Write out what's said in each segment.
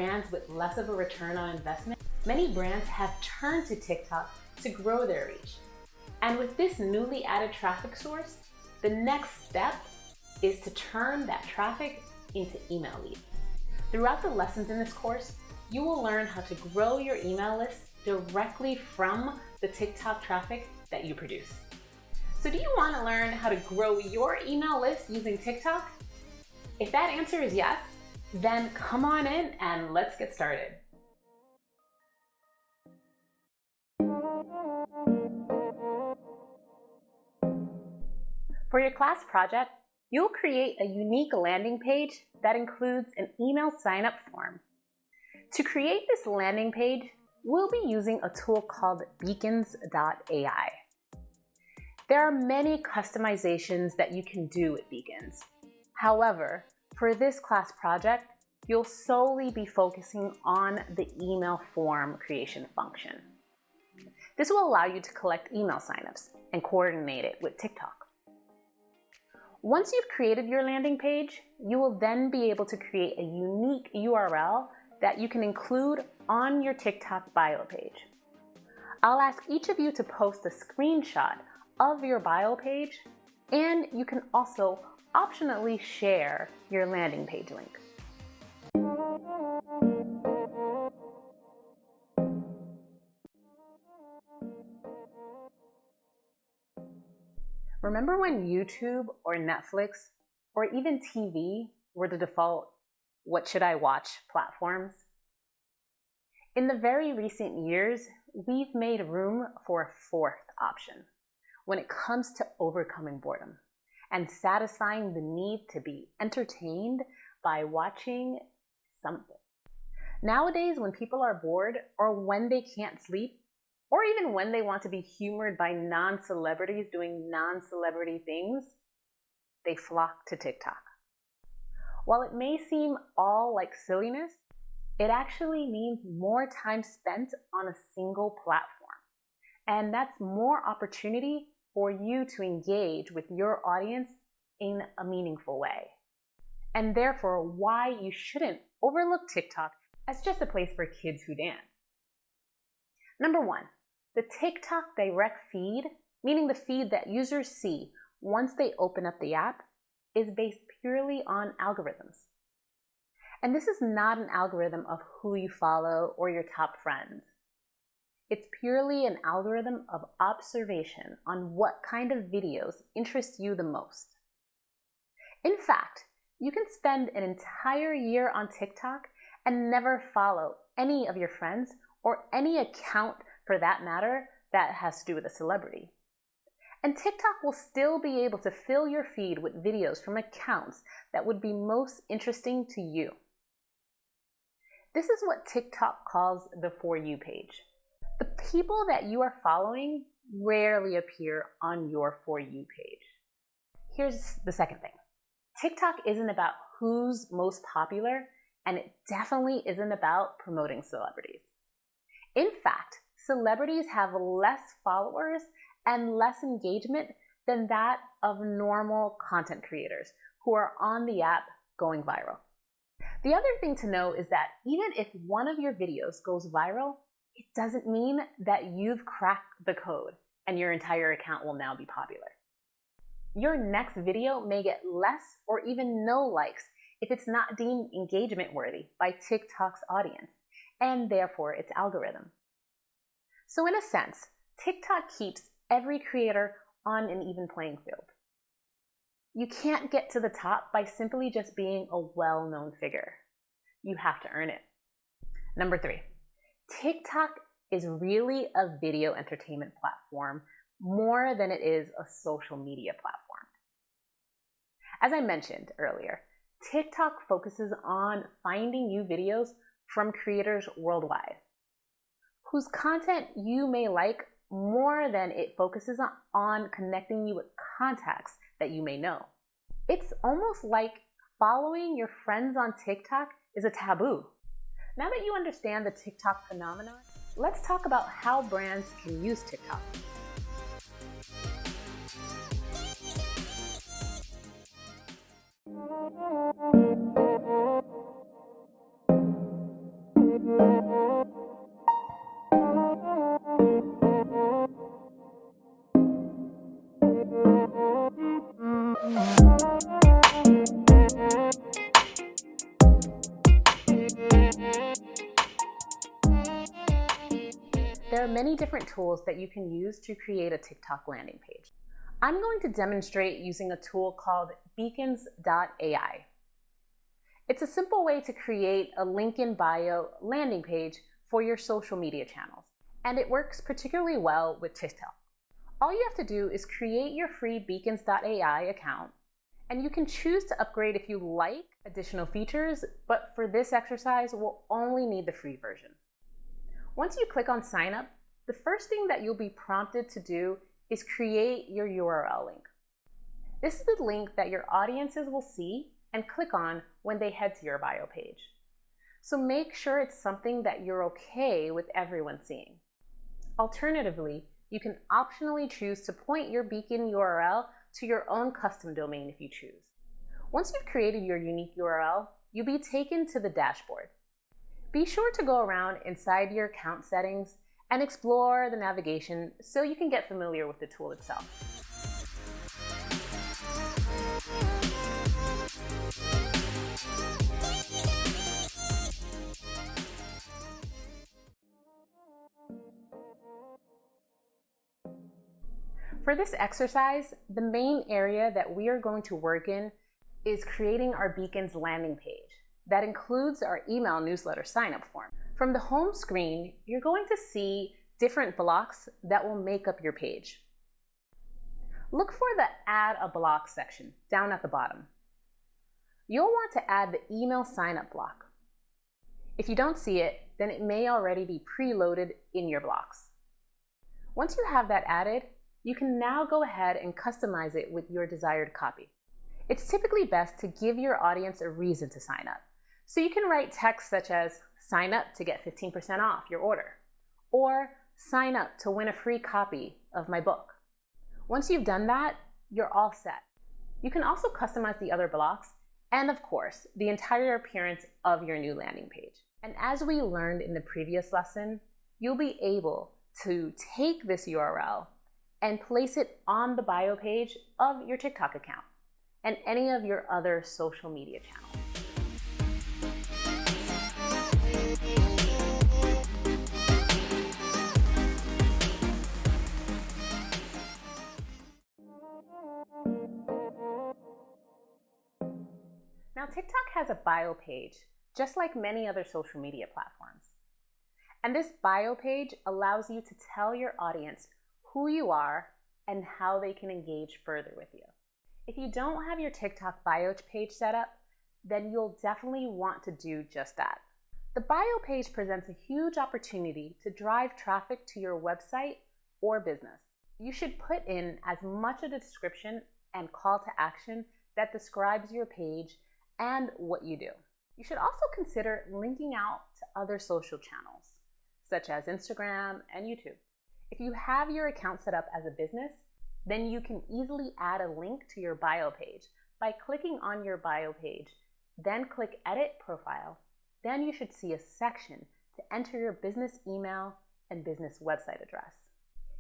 Brands with less of a return on investment, many brands have turned to TikTok to grow their reach. And with this newly added traffic source, the next step is to turn that traffic into email leads. Throughout the lessons in this course, you will learn how to grow your email list directly from the TikTok traffic that you produce. So do you want to learn how to grow your email list using TikTok? If that answer is yes, then come on in and let's get started. For your class project, you'll create a unique landing page that includes an email sign-up form. To create this landing page, we'll be using a tool called Beacons.ai. There are many customizations that you can do with Beacons. However, for this class project, you'll solely be focusing on the email form creation function. This will allow you to collect email signups and coordinate it with TikTok. Once you've created your landing page, you will then be able to create a unique URL that you can include on your TikTok bio page. I'll ask each of you to post a screenshot of your bio page, and you can also optionally share your landing page link. Remember when YouTube or Netflix or even TV were the default "what should I watch" platforms? In the very recent years, we've made room for a fourth option when it comes to overcoming boredom and satisfying the need to be entertained by watching something. Nowadays, when people are bored or when they can't sleep, or even when they want to be humored by non-celebrities doing non-celebrity things, they flock to TikTok. While it may seem all like silliness, it actually means more time spent on a single platform. And that's more opportunity for you to engage with your audience in a meaningful way. And therefore, why you shouldn't overlook TikTok as just a place for kids who dance. Number one, the TikTok direct feed, meaning the feed that users see once they open up the app, is based purely on algorithms. And this is not an algorithm of who you follow or your top friends. It's purely an algorithm of observation on what kind of videos interest you the most. In fact, you can spend an entire year on TikTok and never follow any of your friends or any account for that matter that has to do with a celebrity. And TikTok will still be able to fill your feed with videos from accounts that would be most interesting to you. This is what TikTok calls the For You page. The people that you are following rarely appear on your For You page. Here's the second thing. TikTok isn't about who's most popular, and it definitely isn't about promoting celebrities. In fact, celebrities have less followers and less engagement than that of normal content creators who are on the app going viral. The other thing to know is that even if one of your videos goes viral, it doesn't mean that you've cracked the code and your entire account will now be popular. Your next video may get less or even no likes if it's not deemed engagement worthy by TikTok's audience and therefore its algorithm. So in a sense, TikTok keeps every creator on an even playing field. You can't get to the top by simply just being a well-known figure. You have to earn it. Number three, TikTok is really a video entertainment platform more than it is a social media platform. As I mentioned earlier, TikTok focuses on finding new videos from creators worldwide, whose content you may like more than it focuses on connecting you with contacts that you may know. It's almost like following your friends on TikTok is a taboo. Now that you understand the TikTok phenomenon, let's talk about how brands can use TikTok. There are many different tools that you can use to create a TikTok landing page. I'm going to demonstrate using a tool called beacons.ai. It's a simple way to create a link in bio landing page for your social media channels, and it works particularly well with TikTok. All you have to do is create your free beacons.ai account, and you can choose to upgrade if you like additional features, but for this exercise, we'll only need the free version. Once you click on sign up, the first thing that you'll be prompted to do is create your URL link. This is the link that your audiences will see and click on when they head to your bio page. So make sure it's something that you're okay with everyone seeing. Alternatively, you can optionally choose to point your beacon URL to your own custom domain if you choose. Once you've created your unique URL, you'll be taken to the dashboard. Be sure to go around inside your account settings and explore the navigation so you can get familiar with the tool itself. For this exercise, the main area that we are going to work in is creating our Beacons landing page. That includes our email newsletter sign-up form. From the home screen, you're going to see different blocks that will make up your page. Look for the Add a Block section down at the bottom. You'll want to add the email sign-up block. If you don't see it, then it may already be preloaded in your blocks. Once you have that added, you can now go ahead and customize it with your desired copy. It's typically best to give your audience a reason to sign up. So you can write text such as, sign up to get 15% off your order, or sign up to win a free copy of my book. Once you've done that, you're all set. You can also customize the other blocks and, of course, the entire appearance of your new landing page. And as we learned in the previous lesson, you'll be able to take this URL and place it on the bio page of your TikTok account and any of your other social media channels. Now, TikTok has a bio page, just like many other social media platforms. And this bio page allows you to tell your audience who you are and how they can engage further with you. If you don't have your TikTok bio page set up, then you'll definitely want to do just that. The bio page presents a huge opportunity to drive traffic to your website or business. You should put in as much of the description and call to action that describes your page and what you do. You should also consider linking out to other social channels, such as Instagram and YouTube. If you have your account set up as a business, then you can easily add a link to your bio page by clicking on your bio page, then click Edit Profile. Then you should see a section to enter your business email and business website address.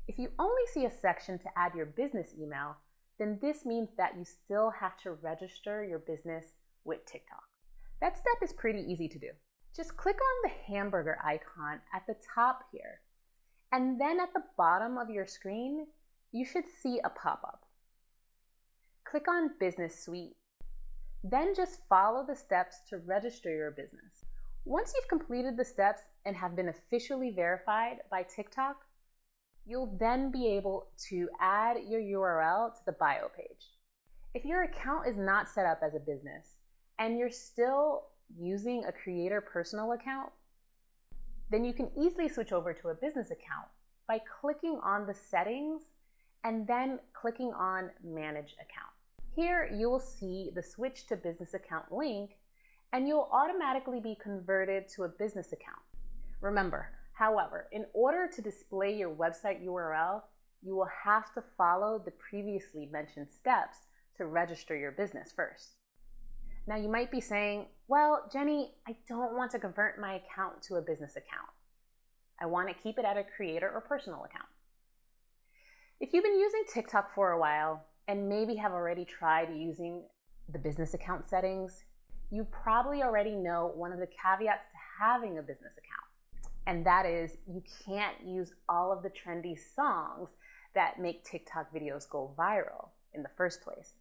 If you only see a section to add your business email, then this means that you still have to register your business with TikTok. That step is pretty easy to do. Just click on the hamburger icon at the top here, and then at the bottom of your screen, you should see a pop-up. Click on Business Suite. Then just follow the steps to register your business. Once you've completed the steps and have been officially verified by TikTok, you'll then be able to add your URL to the bio page. If your account is not set up as a business and you're still using a creator personal account, then you can easily switch over to a business account by clicking on the settings and then clicking on Manage Account. Here you will see the Switch to Business Account link, and you'll automatically be converted to a business account. Remember, however, in order to display your website URL, you will have to follow the previously mentioned steps to register your business first. Now you might be saying, well, Jenny, I don't want to convert my account to a business account. I want to keep it at a creator or personal account. If you've been using TikTok for a while and maybe have already tried using the business account settings, you probably already know one of the caveats to having a business account. And that is, you can't use all of the trendy songs that make TikTok videos go viral in the first place.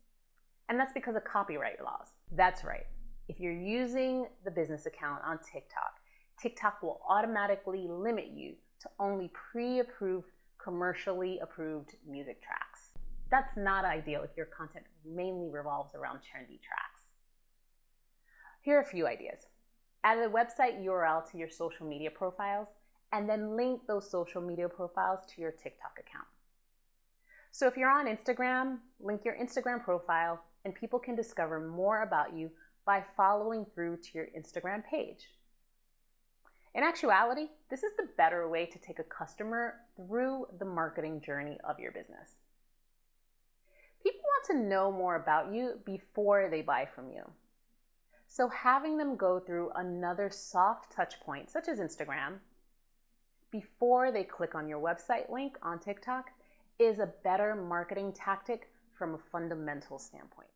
And that's because of copyright laws. That's right. If you're using the business account on TikTok, TikTok will automatically limit you to only pre-approved, commercially approved music tracks. That's not ideal if your content mainly revolves around trendy tracks. Here are a few ideas. Add a website URL to your social media profiles, and then link those social media profiles to your TikTok account. So if you're on Instagram, link your Instagram profile, and people can discover more about you by following through to your Instagram page. In actuality, this is the better way to take a customer through the marketing journey of your business. People want to know more about you before they buy from you. So having them go through another soft touch point, such as Instagram, before they click on your website link on TikTok is a better marketing tactic from a fundamental standpoint.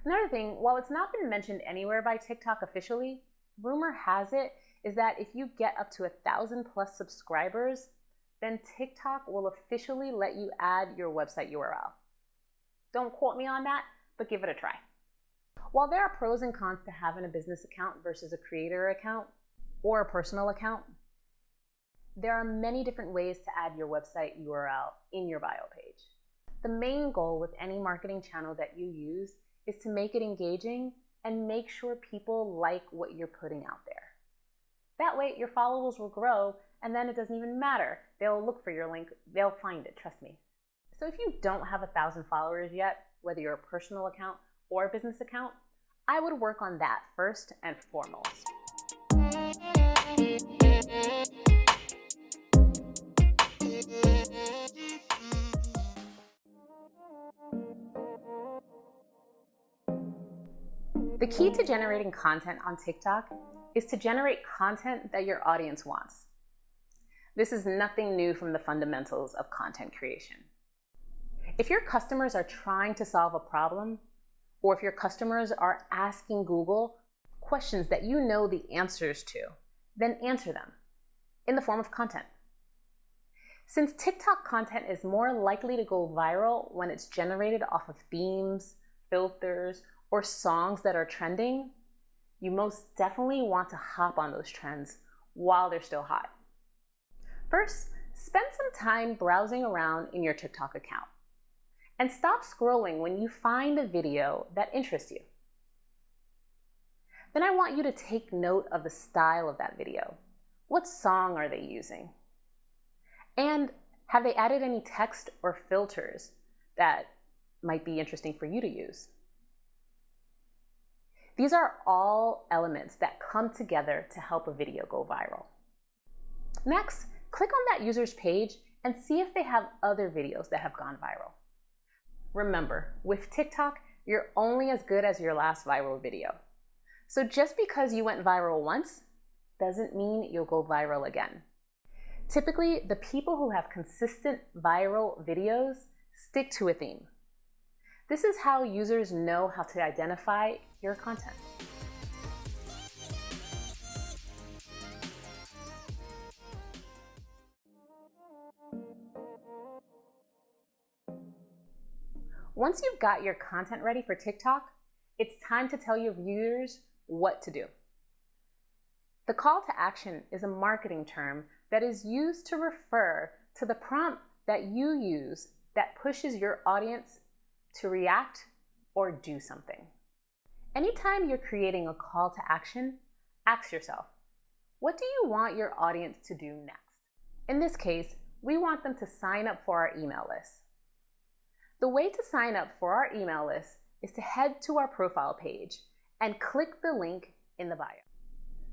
Another thing, while it's not been mentioned anywhere by TikTok officially, rumor has it is that if you get up to 1,000+ subscribers, then TikTok will officially let you add your website URL. Don't quote me on that, but give it a try. While there are pros and cons to having a business account versus a creator account or a personal account, there are many different ways to add your website URL in your bio page. The main goal with any marketing channel that you use is to make it engaging and make sure people like what you're putting out there. That way your followers will grow, and then it doesn't even matter. They'll look for your link, they'll find it, trust me. So if you don't have 1,000 followers yet, whether you're a personal account or a business account, I would work on that first and foremost. The key to generating content on TikTok is to generate content that your audience wants. This is nothing new from the fundamentals of content creation. If your customers are trying to solve a problem, or if your customers are asking Google questions that you know the answers to, then answer them in the form of content. Since TikTok content is more likely to go viral when it's generated off of themes, filters, or songs that are trending, you most definitely want to hop on those trends while they're still hot. First, spend some time browsing around in your TikTok account. And stop scrolling when you find a video that interests you. Then I want you to take note of the style of that video. What song are they using? And have they added any text or filters that might be interesting for you to use? These are all elements that come together to help a video go viral. Next, click on that user's page and see if they have other videos that have gone viral. Remember, with TikTok, you're only as good as your last viral video. So just because you went viral once, doesn't mean you'll go viral again. Typically, the people who have consistent viral videos stick to a theme. This is how users know how to identify your content. Once you've got your content ready for TikTok, it's time to tell your viewers what to do. The call to action is a marketing term that is used to refer to the prompt that you use that pushes your audience to react or do something. Anytime you're creating a call to action, ask yourself, what do you want your audience to do next? In this case, we want them to sign up for our email list. The way to sign up for our email list is to head to our profile page and click the link in the bio.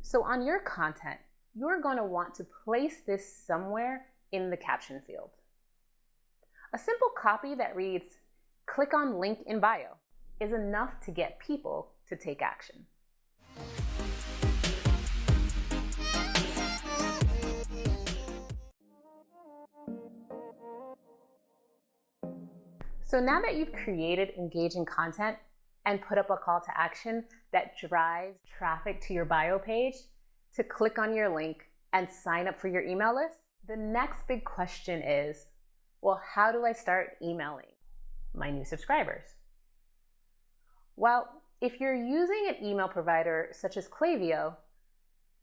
So on your content, you're going to want to place this somewhere in the caption field. A simple copy that reads, "Click on link in bio," is enough to get people to take action. So now that you've created engaging content and put up a call to action that drives traffic to your bio page to click on your link and sign up for your email list, the next big question is, well, how do I start emailing my new subscribers? Well, if you're using an email provider such as Klaviyo,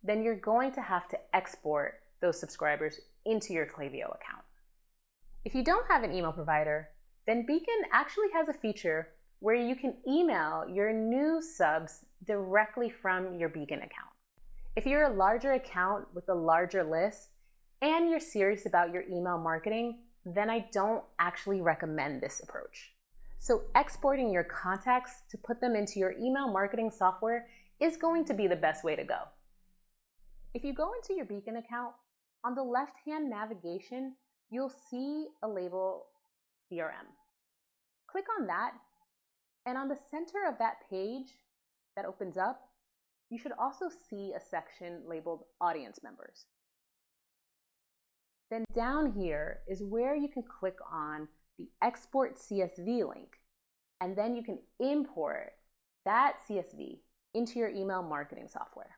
then you're going to have to export those subscribers into your Klaviyo account. If you don't have an email provider, then Beacon actually has a feature where you can email your new subs directly from your Beacon account. If you're a larger account with a larger list and you're serious about your email marketing, then I don't actually recommend this approach. So exporting your contacts to put them into your email marketing software is going to be the best way to go. If you go into your Beacon account, on the left-hand navigation, you'll see a label CRM. Click on that, and on the center of that page that opens up, you should also see a section labeled Audience Members. Then down here is where you can click on the Export CSV link, and then you can import that CSV into your email marketing software.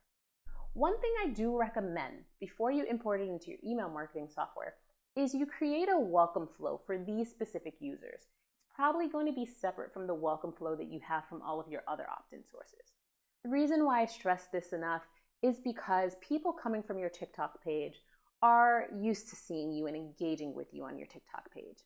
One thing I do recommend before you import it into your email marketing software is you create a welcome flow for these specific users. It's probably going to be separate from the welcome flow that you have from all of your other opt-in sources. The reason why I stress this enough is because people coming from your TikTok page are used to seeing you and engaging with you on your TikTok page.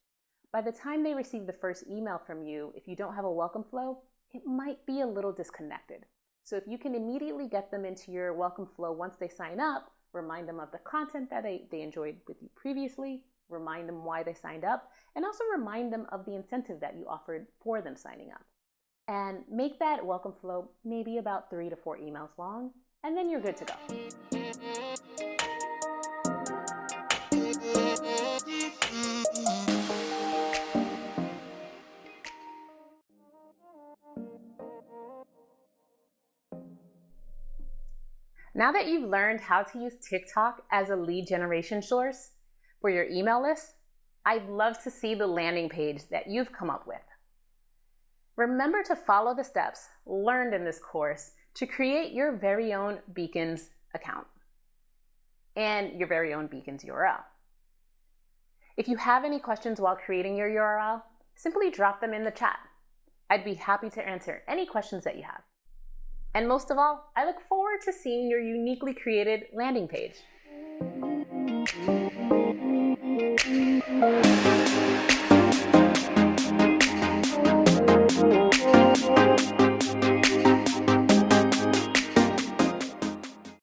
By the time they receive the first email from you, if you don't have a welcome flow, it might be a little disconnected. So if you can immediately get them into your welcome flow once they sign up, remind them of the content that they enjoyed with you previously, remind them why they signed up, and also remind them of the incentive that you offered for them signing up. And make that welcome flow maybe about 3 to 4 emails long, and then you're good to go. Now that you've learned how to use TikTok as a lead generation source for your email list, I'd love to see the landing page that you've come up with. Remember to follow the steps learned in this course to create your very own Beacons account and your very own Beacons URL. If you have any questions while creating your URL, simply drop them in the chat. I'd be happy to answer any questions that you have. And most of all, I look forward to seeing your uniquely created landing page.